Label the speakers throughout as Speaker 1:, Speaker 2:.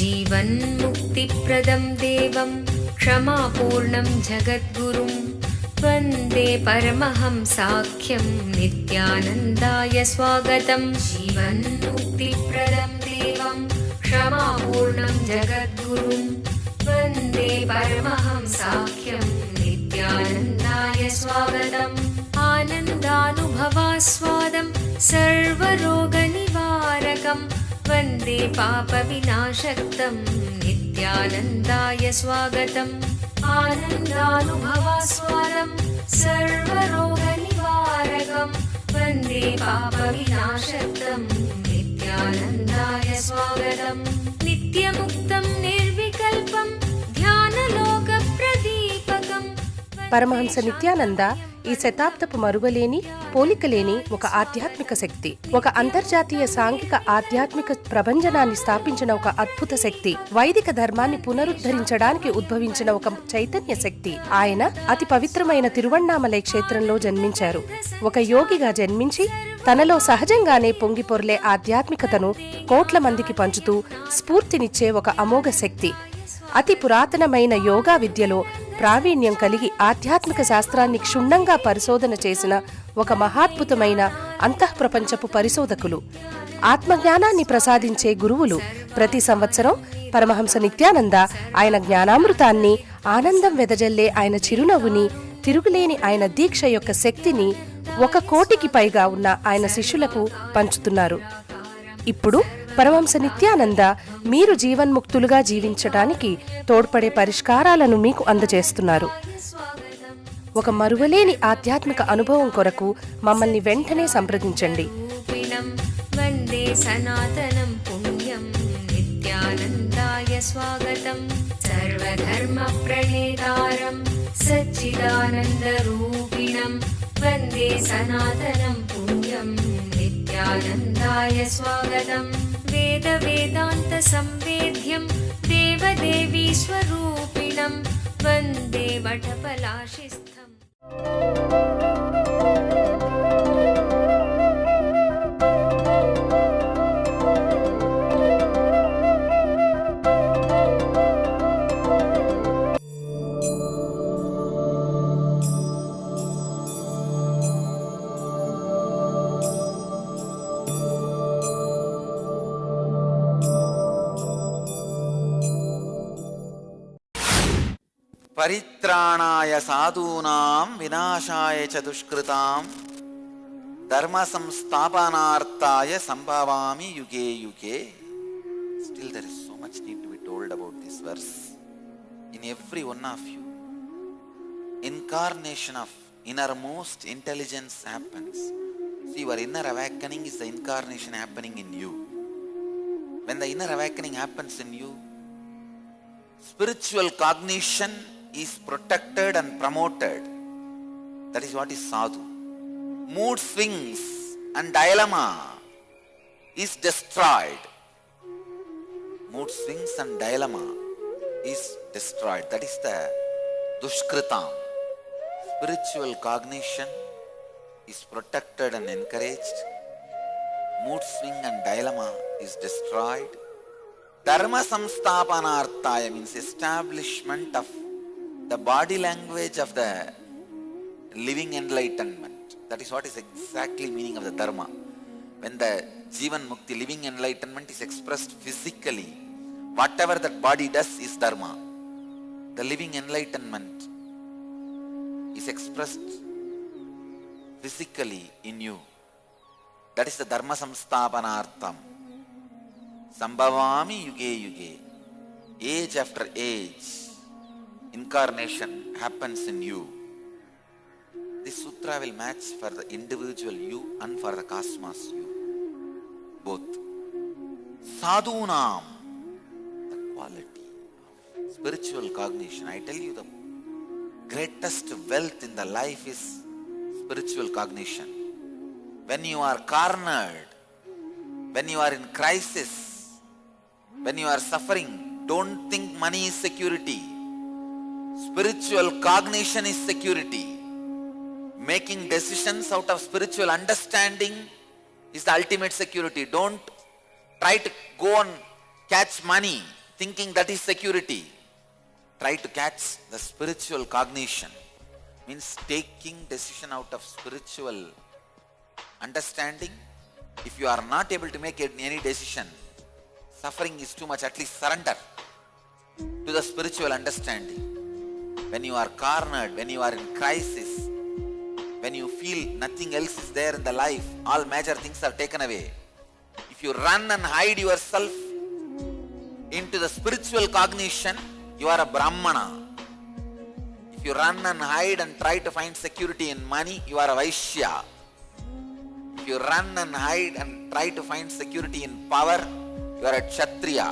Speaker 1: जीवन्मुक्तिप्रदं देवं क्षमापूर्णं जगद्गुरुं वन्दे परमहंसाख्यं नित्यानन्दाय स्वागतं। जीवन्मुक्तिप्रदं देवं क्षमापूर्णं जगद्गुरुं वन्दे परमहंसाख्यं नित्यानन्दाय स्वागतम्। आनन्दानुभवास्वादं सर्वरोगनिवारकं वन्दे पापविनाशक्तं नित्यानन्दाय स्वागतम्। आनन्दानुभवास्वादं सर्वरोगनिवारकं वन्दे पापविनाशक्तं नित्यानन्दाय स्वागतम्। नित्यमुक्तं निर्विकल्पं ध्यानलोकप्रदीपकं।
Speaker 2: పరమహంస నిత్యానంద ఈ శతాబ్దపు మరువలేని పోలికలేని ఒక ఆధ్యాత్మిక శక్తి, ఒక అంతర్జాతీయ సాంఘిక ఆధ్యాత్మిక ప్రభంజనాన్ని స్థాపించిన ఒక అద్భుత శక్తి, వైదిక ధర్మాన్ని పునరుద్ధరించడానికి ఉద్భవించిన ఒక చైతన్య శక్తి. ఆయన అతి పవిత్రమైన తిరువణ్ణామలై క్షేత్రంలో జన్మించారు. ఒక యోగిగా జన్మించి తనలో సహజంగానే పొంగిపొర్లే ఆధ్యాత్మికతను కోట్ల మందికి పంచుతూ స్ఫూర్తినిచ్చే ఒక అమోఘ శక్తి. అతి పురాతనమైన యోగా విద్యలో ప్రావీణ్యం కలిగి ఆధ్యాత్మిక శాస్త్రాన్ని క్షుణ్ణంగా పరిశోధన చేసిన ఒక మహాద్భుతమైన అంతఃప్రపంచపు పరిశోధకులు, ఆత్మజ్ఞానాన్ని ప్రసాదించే గురువులు. ప్రతి సంవత్సరం పరమహంస నిత్యానంద ఆయన జ్ఞానామృతాన్ని, ఆనందం వెదజల్లే ఆయన చిరునవ్వుని, తిరుగులేని ఆయన దీక్ష యొక్క శక్తిని 1 కోటికి పైగా ఉన్న ఆయన శిష్యులకు పంచుతున్నారు. ఇప్పుడు పరమహంస నిత్యానంద మీరు జీవన్ముక్తులుగా జీవించడానికి తోడ్పడే పరిష్కారాలను మీకు అందజేస్తున్నారు. ఒక మరువలేని ఆధ్యాత్మిక అనుభవం కొరకు మమ్మల్ని వెంటనే సంప్రదించండి.
Speaker 1: వందే సనాతనం పుణ్యం నిత్యానందాయ స్వాగతం. సర్వధర్మ ప్రణేతారం సచ్చిదానంద రూపిణం వందే సనాతనం పుణ్యం నిత్యానందాయ స్వాగతం. వేద వేదాంత సంవేద్యం దేవదేవీ స్వరూపిణం వందే వటపలాశిస్థం.
Speaker 3: పరిత్రాణాయ సాధూనాం వినాశాయ చ దుష్కృతాం ధర్మ సంస్థాపనార్థాయ సంభవామి యుగే యుగే. Still there is so much need to be told about this verse. In every one of you, incarnation of innermost intelligence happens. See, your inner awakening is the incarnation happening in you. When the inner awakening happens in you, spiritual cognition is protected and promoted. That is what is sadhu. Mood swings and dilemma is destroyed. Mood swings and dilemma is destroyed. That is the dushkritam. Spiritual cognition is protected and encouraged. Mood swing and dilemma is destroyed. Dharma samsthapanarthaya means establishment of the body language of the living enlightenment. That is what is exactly meaning of the dharma. When the Jivan Mukti, living enlightenment, is expressed physically, whatever that body does is dharma. The living enlightenment is expressed physically in you. That is the dharma samsthapanartham. Sambhavami yuge yuge. Age after age, incarnation happens in you. This sutra will match for the individual you and for the cosmos you. Both. Sadhunam, the quality of spiritual cognition. I tell you, the greatest wealth in the life is spiritual cognition. When you are cornered, when you are in crisis, when you are suffering, don't think money is security. Spiritual cognition is security. Making decisions out of spiritual understanding is the ultimate security. Don't try to go and catch money thinking that is security. Try to catch the spiritual cognition. Means taking decision out of spiritual understanding. If you are not able to make any decision, suffering is too much, at least surrender to the spiritual understanding. When you are cornered, when you are in crisis, when you feel nothing else is there in the life, all major things are taken away. If you run and hide yourself into the spiritual cognition, you are a Brahmana. If you run and hide and try to find security in money, you are a Vaishya. If you run and hide and try to find security in power, you are a Kshatriya.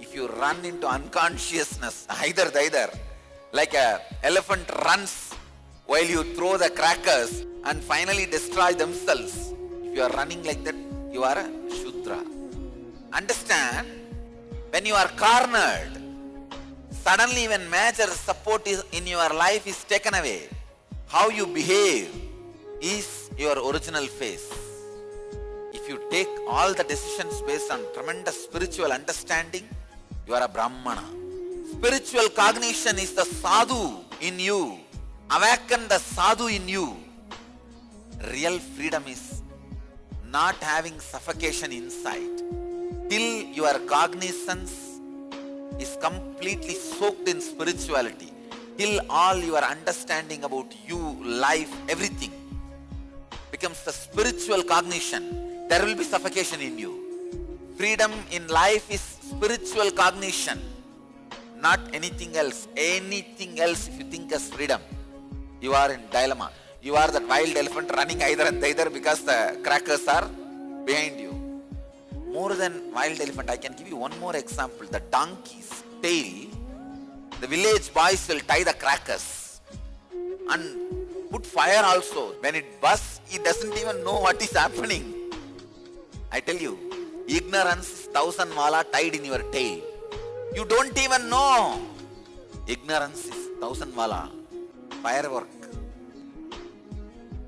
Speaker 3: If you run into unconsciousness, either, like a elephant runs while you throw the crackers and finally destroy themselves. If you are running like that, you are a Shudra. Understand, when you are cornered, suddenly when major support is in your life is taken away, how you behave is your original face. If you take all the decisions based on tremendous spiritual understanding, you are a Brahmana. Spiritual cognition is the sadhu in you. Awaken the sadhu in you. Real freedom is not having suffocation inside. Till your cognizance is completely soaked in spirituality, till all your understanding about you, life, everything becomes the spiritual cognition, there will be suffocation in you. Freedom in life is spiritual cognition, not anything else. Anything else, if you think as freedom, you are in dilemma. You are that wild elephant running either and either because the crackers are behind you. More than wild elephant, I can give you one more example. The donkey's tail, the village boys will tie the crackers and put fire also. When it bursts, he doesn't even know what is happening. I tell you, ignorance is 1,000 mala tied in your tail. You don't even know. Ignorance is 1,000 mala firework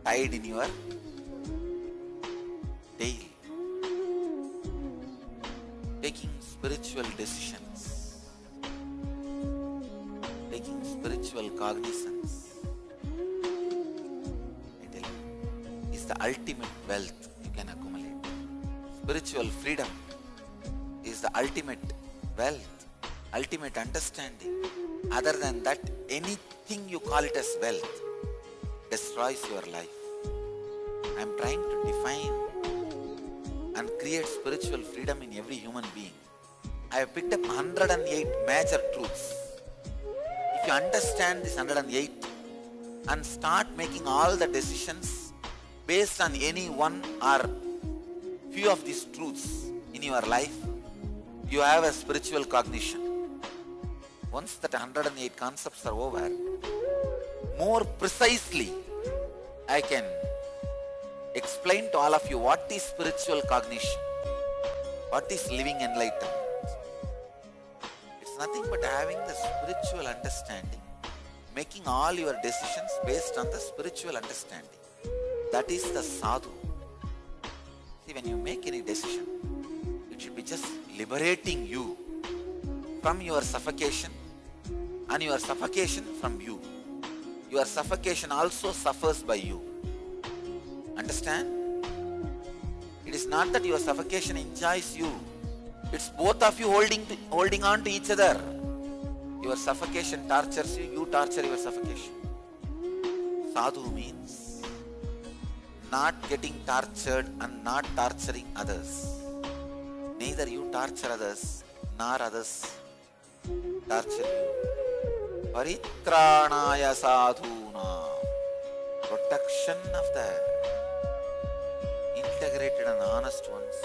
Speaker 3: tied in your tail. Taking spiritual decisions, taking spiritual cognizance, I tell you, is the ultimate wealth you can accumulate. Spiritual freedom is the ultimate wealth, ultimate understanding. Other than that, anything you call it as wealth destroys your life. I am trying to define and create spiritual freedom in every human being. I have picked up 108 major truths. If you understand this 108 and start making all the decisions based on any one or few of these truths in your life, you have a spiritual cognition. Once that 108 concepts are over, more precisely I can explain to all of you what is spiritual cognition, what is living enlightenment. It's nothing but having the spiritual understanding, making all your decisions based on the spiritual understanding. That is the sadhu. See, when you make any decision, it should be just liberating you from your suffocation and your suffocation from you. Your suffocation also suffers by you. Understand? It is not that your suffocation enjoys you. It's both of you holding on to each other. Your suffocation tortures you, you torture your suffocation. Sadhu means not getting tortured and not torturing others. Neither you torture others, nor others torture you. Paritranaya sadhuna, protection of the integrated and honest ones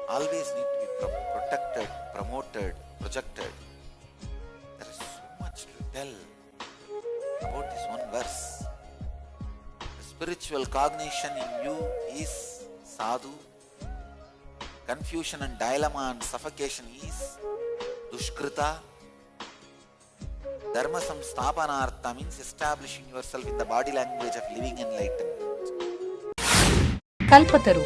Speaker 3: always need to be protected, promoted, projected. There is so much to tell about this one verse. The spiritual cognition in you is sadhu. Confusion and dilemma and suffocation is dushkrita. Dharma samsthapanartha means establishing yourself in the body language of living enlightenment.
Speaker 2: ಕಲ್ಪತರು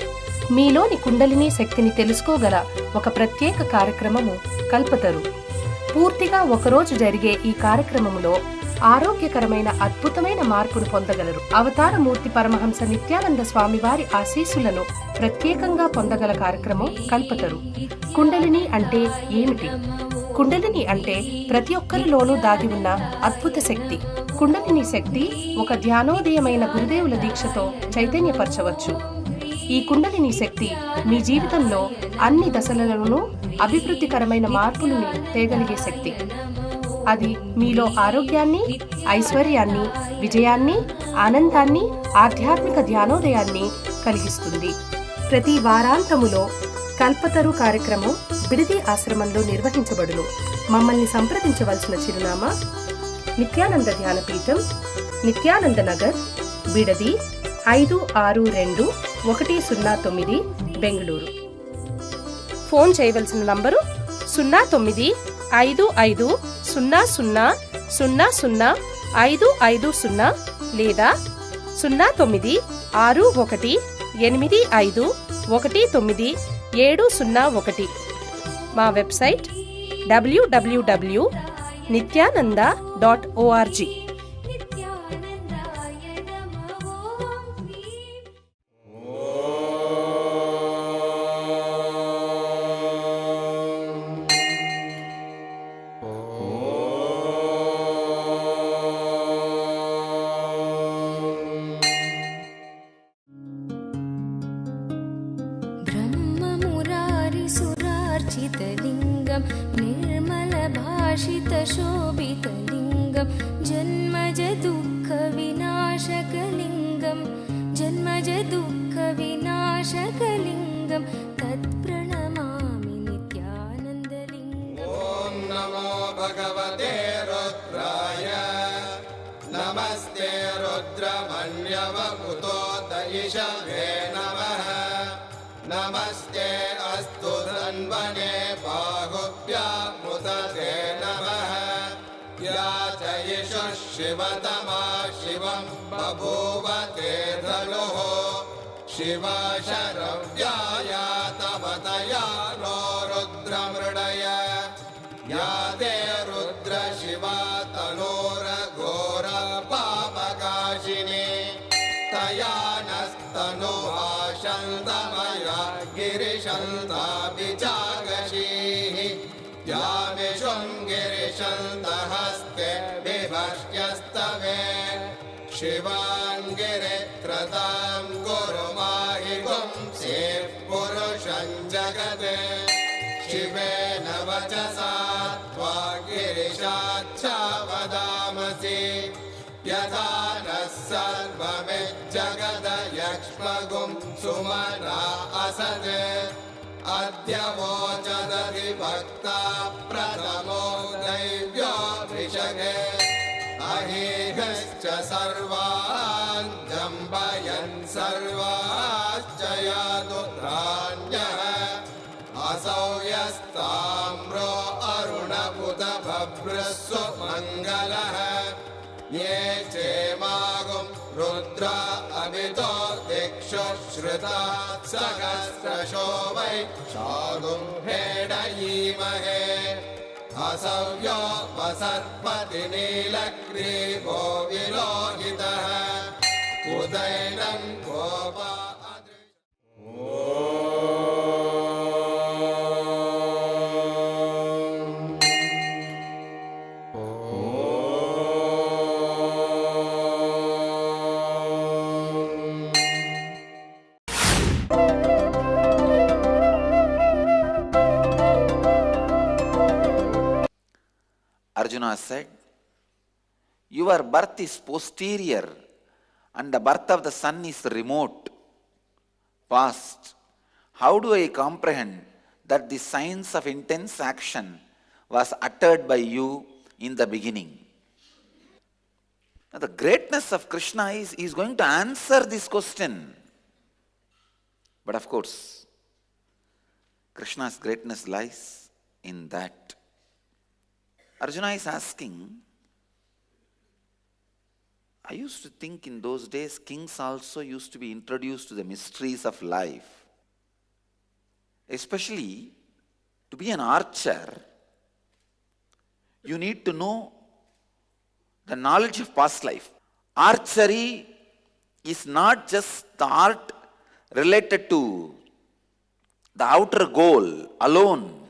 Speaker 2: మీలోని కుండలిని శక్తిని తెలుసుకోగల ఒక ప్రత్యేక కార్యక్రమము కల్పతరు. పూర్తిగా ఒకరోజు జరిగే ఈ కార్యక్రమములో ఆరోగ్యకరమైన అద్భుతమైన మార్పును పొందగలరు. అవతారమూర్తి పరమహంస నిత్యానంద స్వామి వారి ఆశీస్సులను ప్రత్యేకంగా పొందగల కార్యక్రమం కల్పతరు. కుండలిని అంటే ఏమిటి? కుండలిని అంటే ప్రతి ఒక్కరిలోనూ దాగి ఉన్న అద్భుత శక్తి. కుండలిని శక్తి ఒక ధ్యానోదయమైన గురుదేవుల దీక్షతో చైతన్యపరచవచ్చు. ఈ కుండలిని శక్తి మీ జీవితంలో అన్ని దశలలోనూ అభివృద్ధికరమైన మార్పులను తేగలిగే శక్తి. అది మీలో ఆరోగ్యాన్ని, ఐశ్వర్యాన్ని, విజయాన్ని, ఆనందాన్ని, ఆధ్యాత్మిక ధ్యానోదయాన్ని కలిగిస్తుంది. ప్రతి వారాంతములో కల్పతరు కార్యక్రమం బిడిది ఆశ్రమంలో నిర్వహించబడును. మమ్మల్ని సంప్రదించవలసిన చిరునామా నిత్యానంద ధ్యానపీఠం, నిత్యానంద నగర్, బిడది 562109, బెంగళూరు. ఫోన్ చేయవలసిన నంబరు 095500000550 లేదా 096185190701. మా వెబ్సైట్ www.nithyananda.org.
Speaker 1: ब्रह्ममुरारिसुरार्चितलिङ्गं निर्मलभाषितशोभितलिङ्गं जन्मजदुःखविनाशकलिङ्गं तत्प्रणमामि नित्यानन्दलिङ्गम्।
Speaker 4: ॐ नमो भगवते रुद्राय नमस्ते रुद्रमन्यवपुतो दयिषवे नमः नमस्ते अस्तु धन्वने बाहुभ्यामुदते नमः या च यशः शिवतमा शिवं बभूव ते धनुः शिवा शरव्याया तवतया नो रुद्रमृडय या ते रुद्र शिवा तनोरघोरपापकाशिनी तया नस्तनुभाषन्तमया गिरिशन्ताभिचागशीः या विशृङ्गिरिशन्तहस्ते विभष्ट्यस्तवे शिवाङ्गिरित्रतां गुरुमाहिगुं सेः पुरुषं जगते शिवेन वचसा त्वा गिरिशाच्छा वदामसि यथा नः सर्वमिज्जगदयक्ष्मगुं सुमना असत् अद्य वोचदधिभक्ता प्रथमो दैव्यो वृषगे अहेहश्च सर्वान् जम्बयन् सर्वाश्च यादुत्राण्यः असौ यस्ताम्रो अरुणपुत भभ्रस्व मङ्गलः ये चेमागुं रुद्रा अभितो दिक्षु श्रुता सहस्रशो वै शागुं हेडयीमहे असव्यो वसर्पति नीलग्रीवो विलोहितः उदैनं Gopa
Speaker 3: Arjuna said, your birth is posterior and the birth of the sun is remote, past. How do I comprehend that the science of intense action was uttered by you in the beginning? Now, the greatness of Krishna is he is going to answer this question. But of course, Krishna's greatness lies in that. Arjuna is asking, I used to think in those days kings also used to be introduced to the mysteries of life. Especially to be an archer, you need to know the knowledge of past life. Archery is not just the art related to the outer goal alone.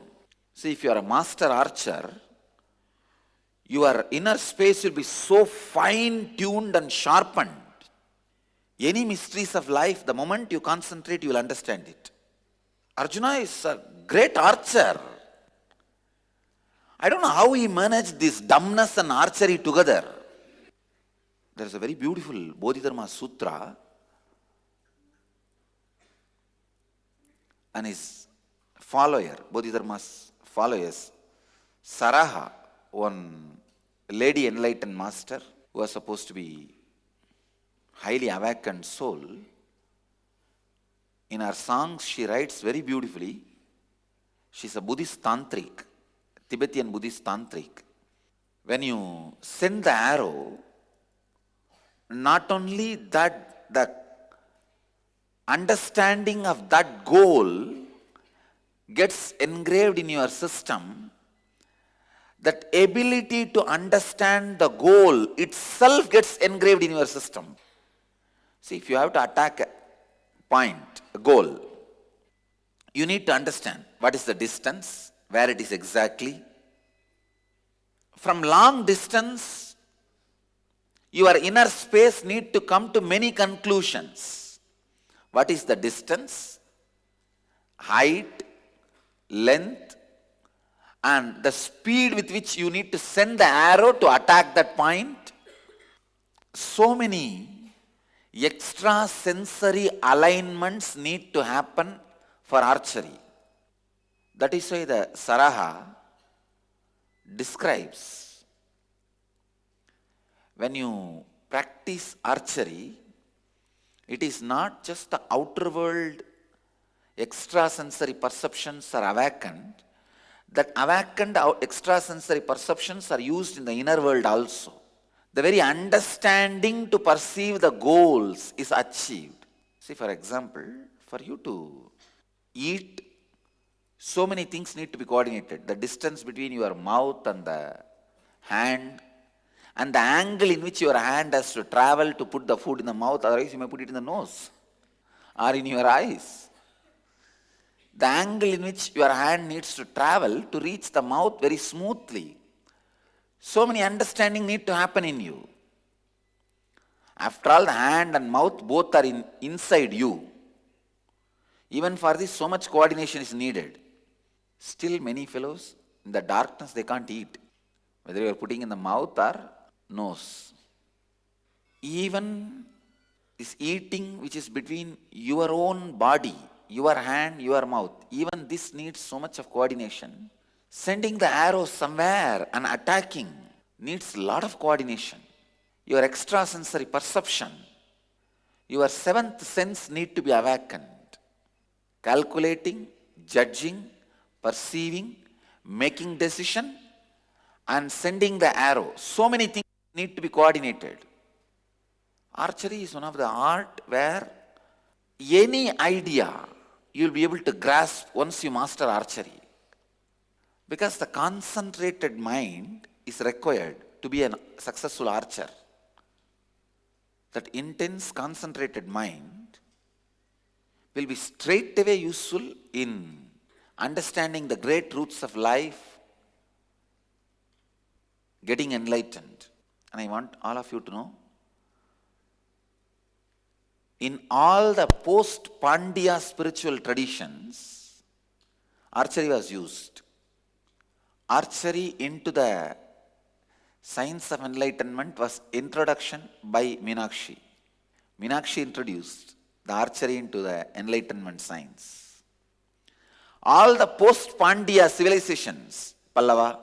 Speaker 3: See, if you are a master archer, your inner space will be so fine-tuned and sharpened. Any mysteries of life, the moment you concentrate, you will understand it. Arjuna is a great archer. I don't know how he managed this dumbness and archery together. There is a very beautiful Bodhidharma Sutra, and his follower, Bodhidharma's followers, Saraha, one lady enlightened master who was supposed to be highly awakened soul, in her songs she writes very beautifully. She's a Buddhist tantric, Tibetan Buddhist tantric. When you send the arrow, not only that the understanding of that goal gets engraved in your system, that ability to understand the goal itself gets engraved in your system. See, if you have to attack a point, a goal, you need to understand what is the distance, where it is exactly. From long distance, your inner space need to come to many conclusions. What is the distance, height, length, and the speed with which you need to send the arrow to attack that point? So many extrasensory alignments need to happen for archery. That is why the Saraha describes, when you practice archery, it is not just the outer world extrasensory perceptions are awakened, that awakened extrasensory perceptions are used in the inner world also. The very understanding to perceive the goals is achieved. See, for example, for you to eat, so many things need to be coordinated. The distance between your mouth and the hand, and the angle in which your hand has to travel to put the food in the mouth, otherwise you may put it in the nose or in your eyes. The angle in which your hand needs to travel to reach the mouth very smoothly. So many understanding need to happen in you. After all, the hand and mouth both are inside you. Even for this, so much coordination is needed. Still, many fellows, in the darkness, they can't eat. Whether you are putting in the mouth or nose. Even this eating which is between your own body, your hand, your mouth, even this needs so much of coordination. Sending the arrow somewhere and attacking needs a lot of coordination. Your extrasensory perception, your seventh sense need to be awakened. Calculating, judging, perceiving, making decision, and sending the arrow. So many things need to be coordinated. Archery is one of the art where any idea you will be able to grasp once you master archery. Because the concentrated mind is required to be a successful archer. That intense concentrated mind will be straightaway useful in understanding the great truths of life, getting enlightened. And I want all of you to know, in all the post-Pandya spiritual traditions, archery was used. Archery into the science of enlightenment was introduction by Meenakshi. Meenakshi introduced the archery into the enlightenment science. All the post-Pandya civilizations, Pallava,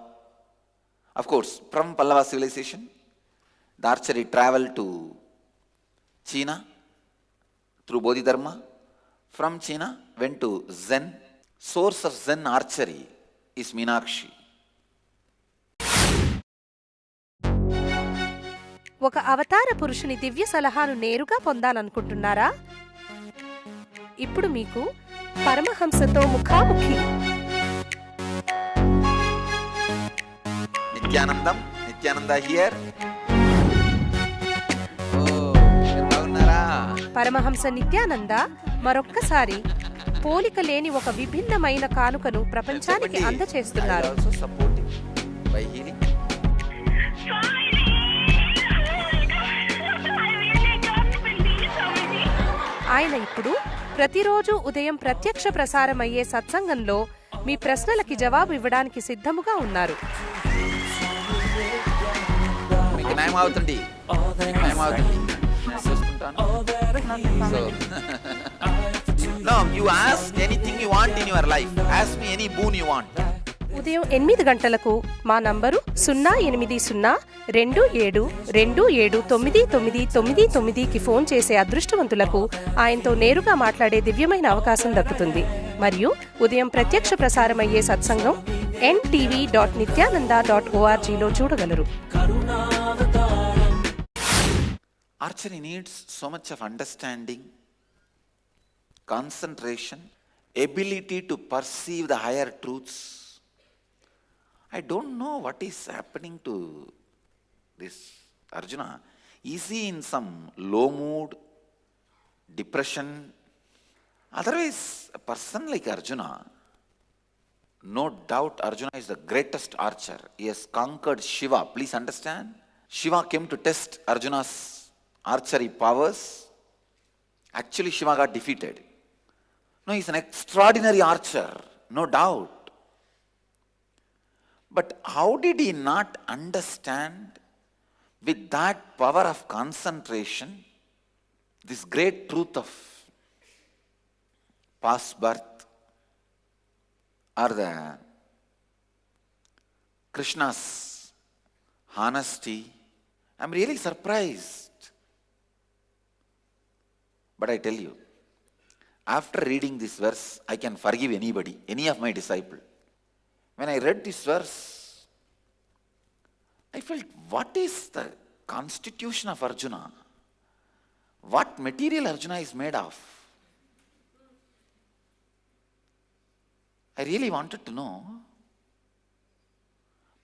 Speaker 3: of course, from Pallava civilization, the archery traveled to China through Bodhidharma. From China, went to Zen. Source of Zen archery is Meenakshi.
Speaker 2: ఒక అవతార పురుషుని దివ్య సలహాను నేరుగా పొందాలనుకుంటున్నారా? ఇప్పుడు మీకు పరమహంసతో ముఖాముఖి.
Speaker 3: Nithyananda here. బాగున్నారా?
Speaker 2: పరమహంస నిత్యానంద మరొక్కసారి పోలిక లేని ఒక విభిన్నమైన కానుకను ప్రపంచానికి అందచేస్తున్నారు. ఆయన ఇప్పుడు ప్రతిరోజు ఉదయం ప్రత్యక్ష ప్రసారమయ్యే సత్సంగంలో మీ ప్రశ్నలకి జవాబు ఇవ్వడానికి సిద్ధముగా ఉన్నారు.
Speaker 3: No, you ask anything you want in your life. Ask me any boon you want.
Speaker 2: ఉదయం 8 గంటలకు మా నంబరు 08027279999కి ఫోన్ చేసే అదృష్టవంతులకు ఆయనతో నేరుగా మాట్లాడే దివ్యమైన అవకాశం దక్కుతుంది. మరియు ఉదయం ప్రత్యక్ష ప్రసారమయ్యే సత్సంగం ntv.nithyananda.orgలో చూడగలరు.
Speaker 3: Archery needs so much of understanding, concentration, ability to perceive the higher truths. I don't know what is happening to this Arjuna. Is he in some low mood, depression? Otherwise, a person like Arjuna, no doubt Arjuna is the greatest archer. He has conquered Shiva. Please understand. Shiva came to test Arjuna's archery powers. Actually, Shiva got defeated. No, he's an extraordinary archer, no doubt. But how did he not understand with that power of concentration this great truth of past birth or the Krishna's honesty? I'm really surprised. But I tell you, after reading this verse, I can forgive anybody, any of my disciple. When I read this verse, I felt, what is the constitution of Arjuna? What material Arjuna is made of? I really wanted to know,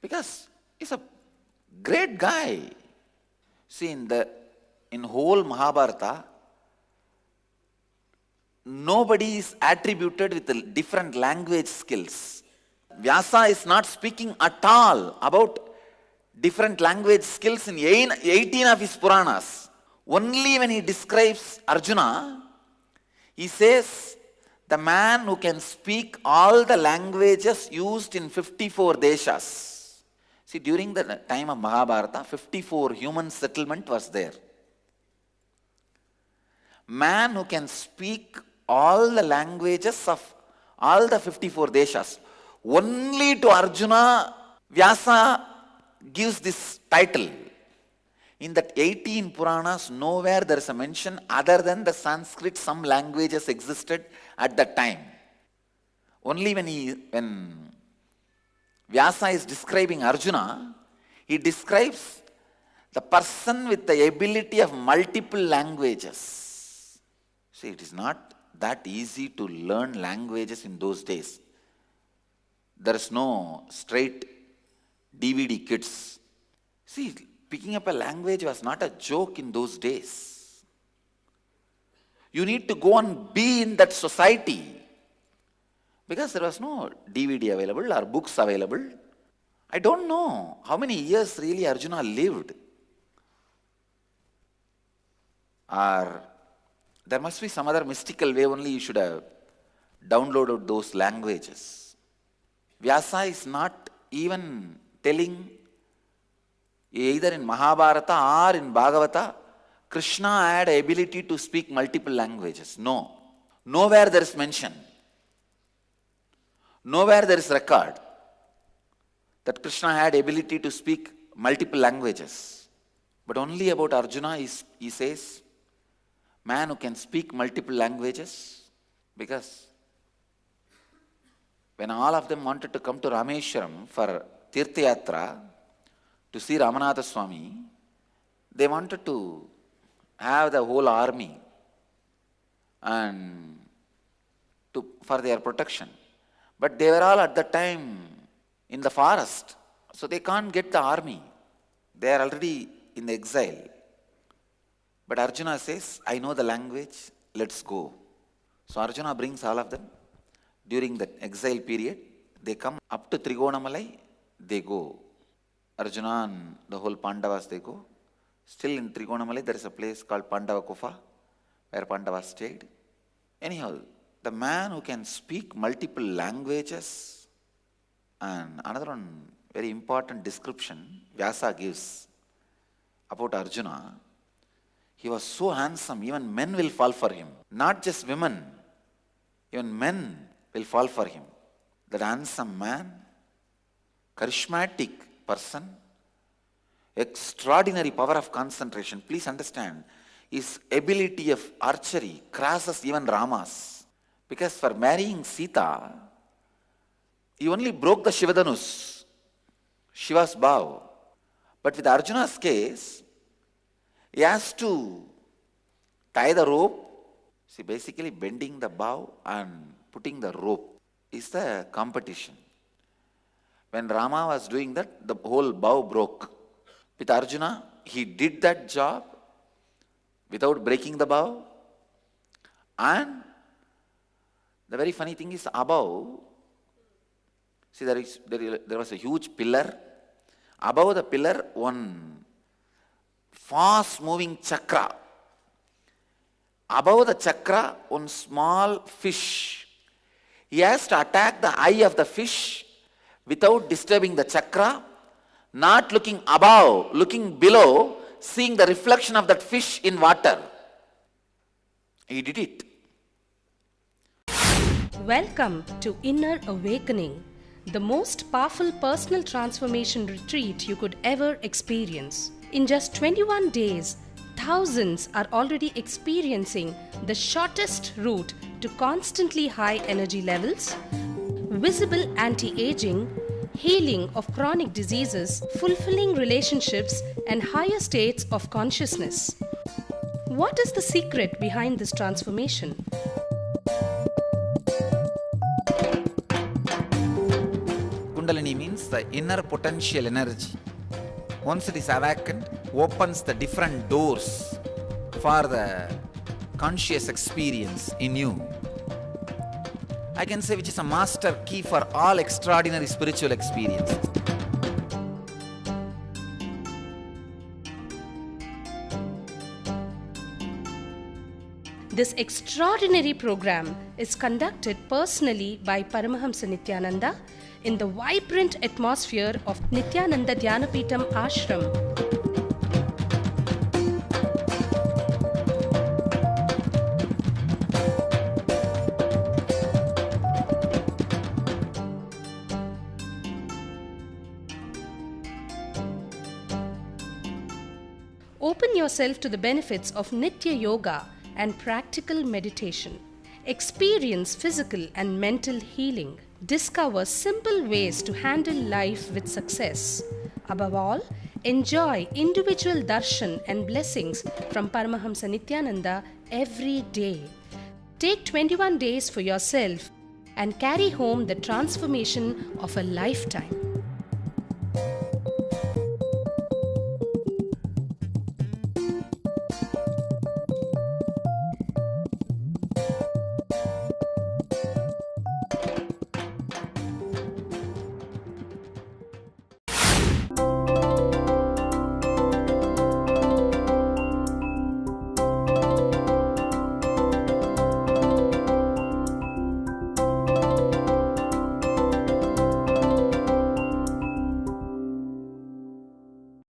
Speaker 3: because he's a great guy. See, in whole Mahabharata, nobody is attributed with different language skills. Vyasa is not speaking at all about different language skills in 18 of his Puranas. Only when he describes Arjuna, he says, the man who can speak all the languages used in 54 deshas. See, during the time of Mahabharata, 54 human settlement was there. Man who can speak all the languages of all the 54 deshas. Only to Arjuna, Vyasa gives this title. In that 18 Puranas, nowhere there is a mention other than the Sanskrit, some languages existed at that time. Only when Vyasa is describing Arjuna, he describes the person with the ability of multiple languages. See, it is not that easy to learn languages in those days. There is no straight DVD kits. See, picking up a language was not a joke in those days. You need to go and be in that society, because there was no DVD available or books available. I don't know how many years really Arjuna lived. Or there must be some other mystical way only you should have downloaded those languages. Vyasa is not even telling, either in Mahabharata or in Bhagavata, Krishna had ability to speak multiple languages. No. Nowhere there is mention. Nowhere there is record that Krishna had ability to speak multiple languages. But only about Arjuna he says, man who can speak multiple languages, because when all of them wanted to come to Rameshwaram for Tirtha Yatra to see Ramanatha Swami, they wanted to have the whole army and for their protection. But they were all at the time in the forest, so they can't get the army. They are already in the exile. But Arjuna says, I know the language, let's go. So Arjuna brings all of them. During the exile period, they come up to Trigonamalai, they go. Arjuna and the whole Pandavas, they go. Still in Trigonamalai, there is a place called Pandava Kufa, where Pandavas stayed. Anyhow, the man who can speak multiple languages, and another one, very important description Vyasa gives about Arjuna. He was so handsome, even men will fall for him. Not just women, even men will fall for him. That handsome man, charismatic person, extraordinary power of concentration. Please understand, his ability of archery crosses even Rama's. Because for marrying Sita, he only broke the Shivadhanus, Shiva's bow. But with Arjuna's case, he has to tie the rope. See, basically bending the bow and putting the rope is the competition. When Rama was doing that, the whole bow broke. With Arjuna, he did that job without breaking the bow. And the very funny thing is above, see there was a huge pillar. Above the pillar, one fast moving chakra. Above the chakra, one small fish. He has to attack the eye of the fish without disturbing the chakra, not looking above, looking below, seeing the reflection of that fish in water. He did it.
Speaker 2: Welcome to Inner Awakening, the most powerful personal transformation retreat you could ever experience. In just 21 days, thousands are already experiencing the shortest route to constantly high energy levels, visible anti-aging, healing of chronic diseases, fulfilling relationships, and higher states of consciousness. What is the secret behind this transformation?
Speaker 3: Kundalini means the inner potential energy. Once it is awakened, opens the different doors for the conscious experience in you. I can say which is a master key for all extraordinary spiritual experiences.
Speaker 2: This extraordinary program is conducted personally by Paramahamsa Nithyananda in the vibrant atmosphere of Nithyananda Dhyanapitham Ashram. Open yourself to the benefits of Nitya Yoga and practical meditation. Experience physical and mental healing. Discover simple ways to handle life with success. Above all, enjoy individual darshan and blessings from Paramahamsa Nithyananda every day. Take 21 days for yourself and carry home the transformation of a lifetime.